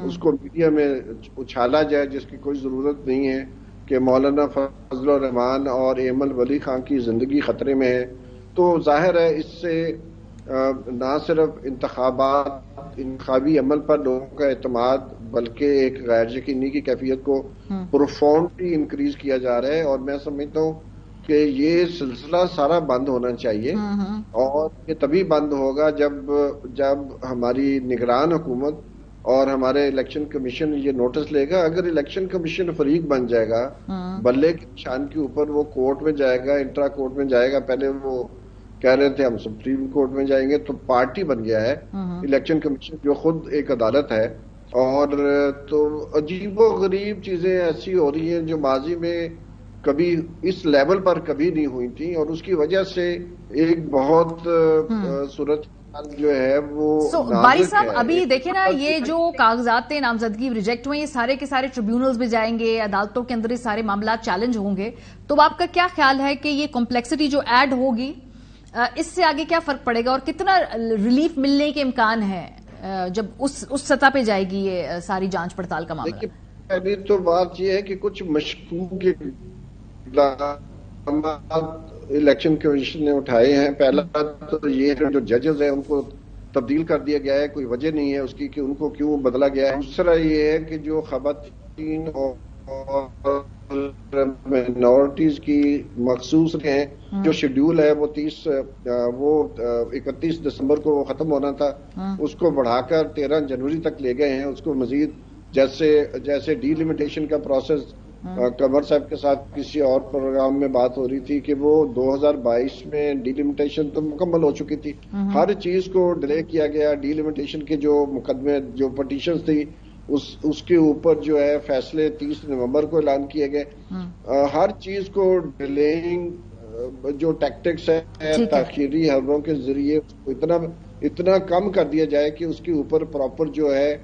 اس کو میڈیا میں اچھالا جائے جس کی کوئی ضرورت نہیں ہے، کہ مولانا فضل الرحمان اور ایمل ولی خان کی زندگی خطرے میں ہے، تو ظاہر ہے اس سے نہ صرف انتخابی عمل پر لوگوں کا اعتماد بلکہ ایک غیر یقینی کی کیفیت کو پروفاؤنڈلی انکریز کیا جا رہا ہے، اور میں سمجھتا ہوں کہ یہ سلسلہ سارا بند ہونا چاہیے، اور یہ تبھی بند ہوگا جب ہماری نگران حکومت اور ہمارے الیکشن کمیشن یہ نوٹس لے گا۔ اگر الیکشن کمیشن فریق بن جائے گا، بلے کے نشان کے اوپر وہ کورٹ میں جائے گا، انٹرا کورٹ میں جائے گا، پہلے وہ کہہ رہے تھے ہم سپریم کورٹ میں جائیں گے، تو پارٹی بن گیا ہے الیکشن کمیشن جو خود ایک عدالت ہے، اور تو عجیب و غریب چیزیں ایسی ہو رہی ہیں جو ماضی میں کبھی اس لیول پر کبھی نہیں ہوئی تھی، اور اس کی وجہ سے ایک بہت صورت جو ہے وہ باری صاحب ابھی دیکھیں نا، یہ جو کاغذات نامزدگی ریجیکٹ ہوئے، یہ سارے کے سارے ٹریبیونلز میں جائیں گے، عدالتوں کے اندر یہ سارے معاملات چیلنج ہوں گے، تو آپ کا کیا خیال ہے کہ یہ کمپلیکسٹی جو ایڈ ہوگی اس سے آگے کیا فرق پڑے گا، اور کتنا ریلیف ملنے کے امکان ہے جب اس سطح پہ جائے گی یہ ساری جانچ پڑتال کا معاملہ؟ پہلی تو بات یہ ہے کہ کچھ مشکوک الیکشن کمیشن نے اٹھائے ہیں۔ پہلا تو یہ ہے جو ججز ہیں ان کو تبدیل کر دیا گیا ہے، کوئی وجہ نہیں ہے اس کی کہ ان کو کیوں بدلا گیا ہے۔ دوسرا یہ ہے کہ جو خواتین اور مائنورٹیز کی مخصوص ہیں، جو شیڈیول ہے وہ 31 دسمبر کو ختم ہونا تھا، اس کو بڑھا کر 13 جنوری تک لے گئے ہیں۔ اس کو مزید جیسے ڈی لمیٹیشن کا پروسیس قمر صاحب کے ساتھ کسی اور پروگرام میں بات ہو رہی تھی کہ وہ 2022 میں ڈی لمیٹیشن تو مکمل ہو چکی تھی، ہر چیز کو ڈیلے کیا گیا۔ ڈی لمیٹیشن کے جو مقدمے جو پٹیشنز تھی اس کے اوپر جو ہے فیصلے 30 نومبر کو اعلان کیے گئے۔ ہر چیز کو ڈیلیئنگ جو ٹیکٹکس ہے تاخیری حربوں کے ذریعے اتنا کم کر دیا جائے کہ اس کے اوپر پراپر جو ہے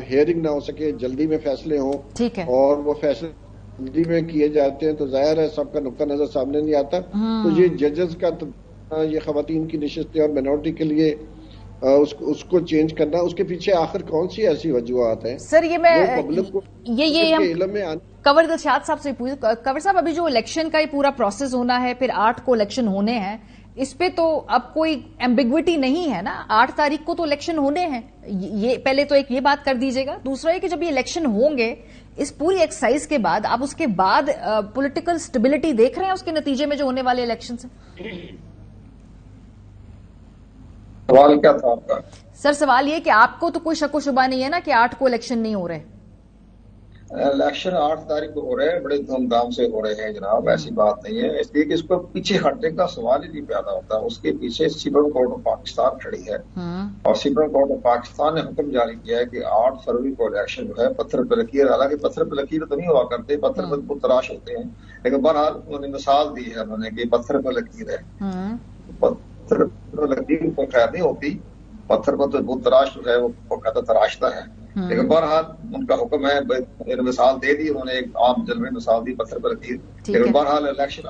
ہیئرنگ نہ ہو سکے، جلدی میں فیصلے ہوں، اور وہ فیصلے جلدی میں کیے جاتے ہیں تو ظاہر ہے سب کا نقطہ نظر سامنے نہیں آتا۔ تو یہ ججز کا یہ خواتین کی نشستیں اور مائنورٹی کے لیے اس کو چینج کرنا، اس کے پیچھے آخر کون سی ایسی وجوہات ہیں؟ سر یہ میں پبلک کو علم میں کنور دلشاد صاحب سے پوچھ، کنور صاحب ابھی جو الیکشن کا یہ پورا پروسیس ہونا ہے، پھر 8 کو الیکشن ہونے ہیں، اس پہ تو اب کوئی ایمبیگوٹی نہیں ہے نا، 8 تاریخ کو تو الیکشن ہونے ہیں، یہ پہلے تو ایک یہ بات کر دیجیے گا۔ دوسرا یہ کہ جب یہ الیکشن ہوں گے اس پوری ایکسرسائز کے بعد، آپ اس کے بعد پولیٹیکل سٹیبلٹی دیکھ رہے ہیں اس کے نتیجے میں جو ہونے والے الیکشن سے؟ سوال کیا تھا آپ کا؟ سر سوال یہ کہ آپ کو تو کوئی شک و شبہ نہیں ہے نا کہ 8 کو الیکشن نہیں ہو رہے؟ الیکشن 8 تاریخ کو ہو رہے ہیں، بڑے دھوم دھام سے ہو رہے ہیں جناب، ایسی بات نہیں ہے، اس لیے کہ اس کو پیچھے ہٹنے کا سوال ہی نہیں پیدا ہوتا۔ اس کے پیچھے سپریم کورٹ آف پاکستان کھڑی ہے، اور سپریم کورٹ آف پاکستان نے حکم جاری کیا ہے کہ 8 فروری کو الیکشن جو ہے پتھر پہ لکیر، حالانکہ پتھر پہ لکیر تو نہیں ہوا کرتے، پتھر پہ بت تراش ہوتے ہیں، لیکن بہرحال انہوں نے مثال دی ہے انہوں نے کہ پتھر پہ لکیر ہے، پتھر پہ لکیر کو خیر نہیں ہوتی، پتھر پر تو بت تراش جو ہے وہ قدر تراشتا ہے، لیکن بہرحال ان کا حکم ہے، مثال دے دی انہوں نے، ایک عام جلوے مثال دی پتھر پر لکیر، لیکن بہرحال الیکشن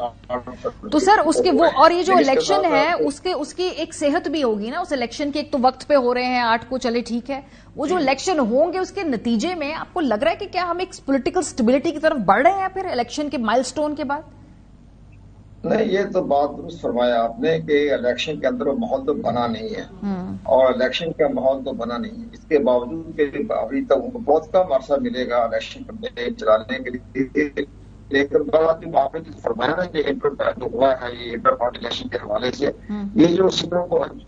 تو سر اس کے وہ اور یہ جو الیکشن ہے اس کی ایک صحت بھی ہوگی نا، اس الیکشن کے ایک تو وقت پہ ہو رہے ہیں 8 کو، چلے ٹھیک ہے، وہ جو الیکشن ہوں گے اس کے نتیجے میں آپ کو لگ رہا ہے کہ کیا ہم ایک پولیٹیکل سٹیبلٹی کی طرف بڑھ رہے ہیں پھر الیکشن کے مائل سٹون کے بعد؟ نہیں، یہ تو بات درست فرمایا آپ نے کہ الیکشن کے اندر وہ ماحول تو بنا نہیں ہے، اور الیکشن کا ماحول تو بنا نہیں ہے، اس کے باوجود کہ ابھی تک ان کو بہت کم عرصہ ملے گا الیکشن چلانے کے لیے، لیکن بات آپ نے فرمایا نا کہ جو ہوا ہے یہ انٹر پارٹی الیکشن کے حوالے سے، یہ جو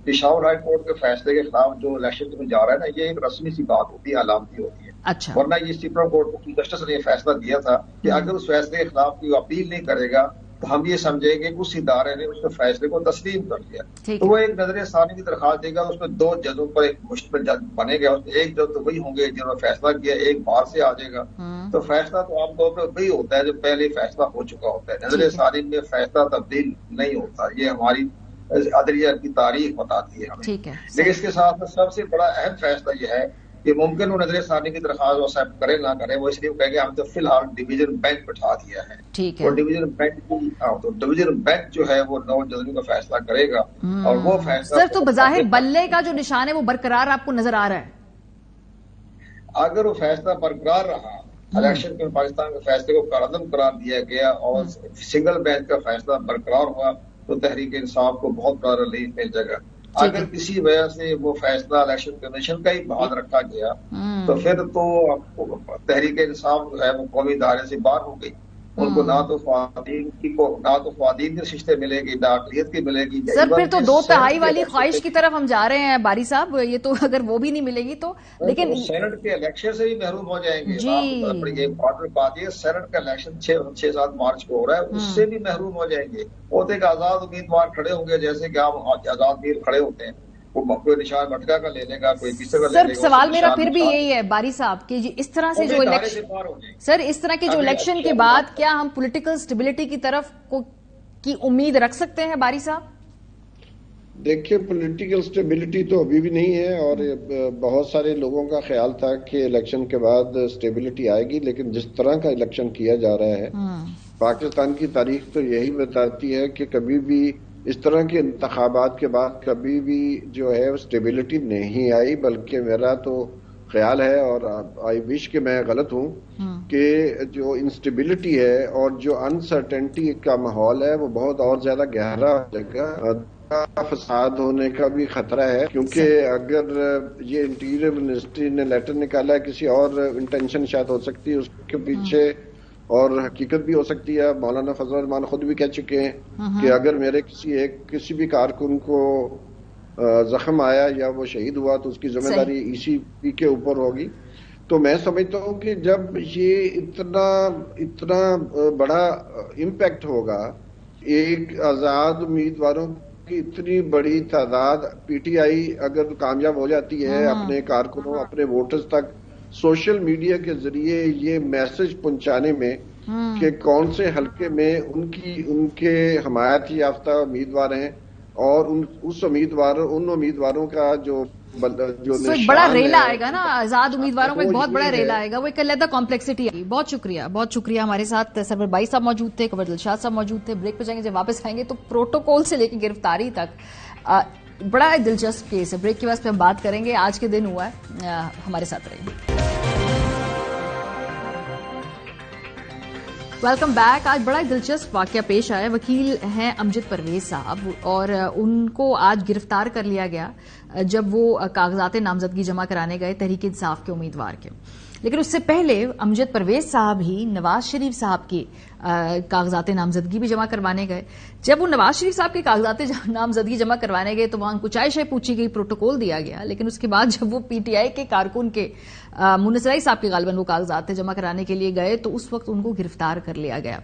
پشاور ہائی کورٹ کے فیصلے کے خلاف جو الیکشن میں جا رہا ہے نا، یہ ایک رسمی سی بات ہوتی ہے، علامتی ہوتی ہے۔ اچھا، ورنہ یہ سپریم کورٹ کی جسٹس نے یہ فیصلہ دیا تھا کہ اگر اس فیصلے کے خلاف کوئی اپیل نہیں کرے گا تو ہم یہ سمجھیں گے کہ اس ادارے نے اس کے فیصلے کو تسلیم کر لیا، تو وہ ایک نظر ثانی کی درخواست دے گا، اس میں 2 ججوں پر ایک مشتمل جج بنے گا، ایک جج تو وہی ہوں گے جنہوں نے فیصلہ کیا، ایک باہر سے آ جائے گا، تو فیصلہ تو عام طور پر وہی ہوتا ہے جو پہلے فیصلہ ہو چکا ہوتا ہے، نظر ثانی میں فیصلہ تبدیل نہیں ہوتا، یہ ہماری عدلیہ کی تاریخ بتاتی ہے ہمیں۔ لیکن اس کے ساتھ سب سے بڑا اہم فیصلہ یہ ہے کہ ممکن وہ نظر ثانی کی درخواست ایکسیپٹ کرے نہ کرے، وہ اس لیے کہے کہ ہم تو فی الحال ڈویژن بینچ بٹھا دیا ہے. ٹھیک ہے. اور ڈویژن بینچ جو ہے وہ 9 جنوری کا فیصلہ کرے گا. اور وہ فیصلہ سر تو بظاہر بلے کا جو نشان ہے وہ برقرار آپ کو نظر آ رہا ہے؟ اگر وہ فیصلہ برقرار رہا، الیکشن میں پاکستان کے فیصلے کو کارعدم قرار دیا گیا اور سنگل بینچ کا فیصلہ برقرار ہوا تو تحریک انصاف کو بہت بڑا ریلیف مل جائے گا. اگر کسی وجہ سے وہ فیصلہ الیکشن کمیشن کا ہی بحال رکھا گیا تو پھر تو تحریک انصاف جو ہے وہ قومی دائرے سے باہر ہو گئی. ان کو نہ تو خواتین کی ششتے ملے گی، نہ اقلیت کی ملے گی. سر پھر تو 2/3 والی خواہش کی طرف ہم جا رہے ہیں باری صاحب، یہ تو اگر وہ بھی نہیں ملے گی تو لیکن سینٹ کے الیکشن سے بھی محروم ہو جائیں گے. جی بات یہ سینٹ کا الیکشن 6-7 مارچ کو ہو رہا ہے، اس سے بھی محروم ہو جائیں گے. وہ تو ایک آزاد امیدوار کھڑے ہوں گے جیسے کہ آپ آزاد امید کھڑے ہوتے ہیں. کوئی نشان مٹکا کا لے لے گا، کوئی کسی کا لے لے گا. سر سوال میرا پھر بھی یہی ہے باری صاحب کہ جی اس طرح سے جو الیکشن سر اس طرح کے جو الیکشن کے بعد کیا ہم پولیٹیکل سٹیبلٹی کی طرف کی امید رکھ سکتے ہیں باری صاحب؟ دیکھیے پولیٹیکل سٹیبلٹی تو ابھی بھی نہیں ہے، اور بہت سارے لوگوں کا خیال تھا کہ الیکشن کے بعد سٹیبلٹی آئے گی، لیکن جس طرح کا الیکشن کیا جا رہا ہے پاکستان کی تاریخ تو یہی بتاتی ہے کہ کبھی بھی اس طرح کے انتخابات کے بعد کبھی بھی جو ہے سٹیبلٹی نہیں آئی. بلکہ میرا تو خیال ہے، اور آئی وش کہ میں غلط ہوں، کہ جو انسٹیبلٹی ہے اور جو انسرٹنٹی کا ماحول ہے وہ بہت اور زیادہ گہرا ہو جائے گا. فساد ہونے کا بھی خطرہ ہے، کیونکہ اگر یہ انٹیریئر منسٹری نے لیٹر نکالا ہے کسی اور انٹینشن شاید ہو سکتی ہے اس کے پیچھے، اور حقیقت بھی ہو سکتی ہے. مولانا فضل الرحمان خود بھی کہہ چکے ہیں کہ اگر میرے کسی بھی کارکن کو زخم آیا یا وہ شہید ہوا تو اس کی ذمہ داری ای سی پی کے اوپر ہوگی. تو میں سمجھتا ہوں کہ جب یہ اتنا بڑا امپیکٹ ہوگا، ایک آزاد امیدواروں کی اتنی بڑی تعداد، پی ٹی آئی اگر کامیاب ہو جاتی ہے اپنے کارکنوں اپنے ووٹرز تک سوشل میڈیا کے ذریعے یہ میسج پہنچانے میں کہ کون سے حلقے میں ان کے حمایت یافتہ امیدوار ہیں، اور ان امیدواروں کا جو بڑا ریلا آئے گا نا، آزاد امیدواروں میں بہت بڑا ریلا آئے گا، وہ ایک علیحدہ کمپلیکسٹی ہے. بہت شکریہ. ہمارے ساتھ سرور بائی صاحب موجود تھے، قمر دلشاد صاحب موجود تھے. بریک پہ جائیں گے، جب واپس آئیں گے تو پروٹوکول سے لے کے گرفتاری تک بڑا دلچسپ کیس ہے. بریک کے بعد پہ ہم بات کریں گے. آج کے دن ہوا ہے، ہمارے ساتھ رہیے. Welcome back. آج بڑا دلچسپ واقعہ پیش آیا. وکیل ہیں امجد پرویز صاحب، اور ان کو آج گرفتار کر لیا گیا جب وہ کاغذات نامزدگی جمع کرانے گئے تحریک انصاف کے امیدوار کے. لیکن اس سے پہلے امجد پرویز صاحب ہی نواز شریف صاحب کی کاغذات نامزدگی بھی جمع کروانے گئے. جب وہ نواز شریف صاحب کے کاغذات نامزدگی جمع کروانے گئے تو وہاں کچھ شے پوچھی گئی، پروٹوکول دیا گیا. لیکن اس کے بعد جب وہ پی ٹی آئی کے کارکن کے منصرائی صاحب کے غالباً وہ کاغذات جمع کرانے کے لیے گئے تو اس وقت ان کو گرفتار کر لیا گیا.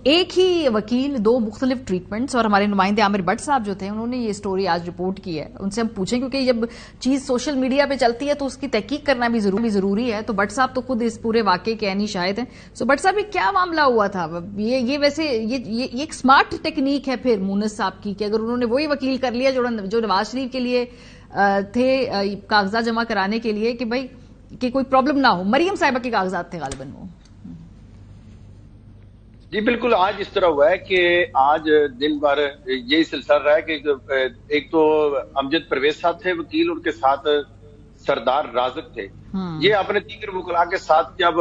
ایک ہی وکیل، 2 مختلف ٹریٹمنٹس. اور ہمارے نمائندے عامر بٹ صاحب جو تھے انہوں نے یہ سٹوری آج رپورٹ کی ہے. ان سے ہم پوچھیں کیونکہ جب چیز سوشل میڈیا پہ چلتی ہے تو اس کی تحقیق کرنا بھی ضروری ہے. تو بٹ صاحب تو خود اس پورے واقعے کے عینی شاہد ہیں. بٹ صاحب یہ کیا معاملہ ہوا تھا؟ یہ ویسے یہ ایک سمارٹ ٹیکنیک ہے پھر مونس صاحب کی، کہ اگر انہوں نے وہی وکیل کر لیا جو نواز شریف کے لیے تھے کاغذات جمع کرانے کے لیے، کہ بھائی کہ کوئی پرابلم نہ ہو. مریم صاحبہ کے کاغذات تھے غالباً وہ. جی بالکل. آج اس طرح ہوا ہے کہ آج دن بھر یہی سلسلہ رہا ہے کہ ایک تو امجد پرویز صاحب تھے وکیل، ان کے ساتھ سردار رازق تھے. یہ اپنے دیگر وکلاء کے ساتھ جب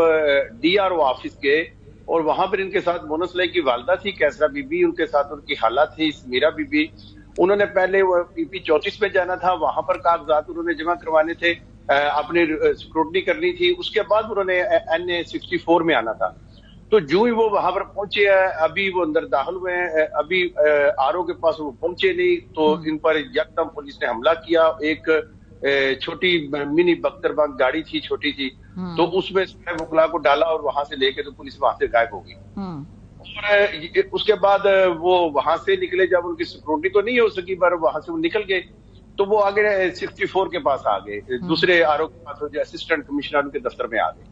ڈی آر او آفس گئے اور وہاں پر ان کے ساتھ مونس علیہ کی والدہ تھی کیسرا بی بی، ان کے ساتھ ان کی خالہ تھی سمیرہ بی بی. انہوں نے پہلے وہ پی پی 34 میں جانا تھا، وہاں پر کاغذات انہوں نے جمع کروانے تھے، اپنی سکروٹنی کرنی تھی. اس کے بعد انہوں نے این اے 64 میں آنا تھا. تو جو ہی وہ وہاں پر پہنچے ہیں، ابھی وہ اندر داخل ہوئے ہیں، ابھی آر او کے پاس وہ پہنچے نہیں تو ان پر یکدم پولیس نے حملہ کیا. ایک چھوٹی منی بختر باغ گاڑی تھی، چھوٹی تھی، تو اس میں وکلاء کو ڈالا اور وہاں سے لے کے تو پولیس وہاں سے غائب ہو گئی. اور اس کے بعد وہ وہاں سے نکلے، جب ان کی سکیورٹی تو نہیں ہو سکی پر وہاں سے وہ نکل گئے تو وہ آگے 64 کے پاس آ گئے، دوسرے آر او کے پاس، جو اسسٹنٹ کمشنر ان کے دفتر میں آ گئے.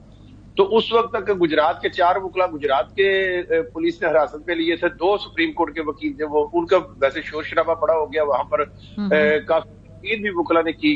تو اس وقت تک گجرات کے 4 وکلاء گجرات کے پولیس نے حراست میں لیے تھے. 2 سپریم کورٹ کے وکیل تھے، وہ ان کا ویسے شور شرابہ بڑا ہو گیا وہاں پر، کافی بھی وکلاء نے کی،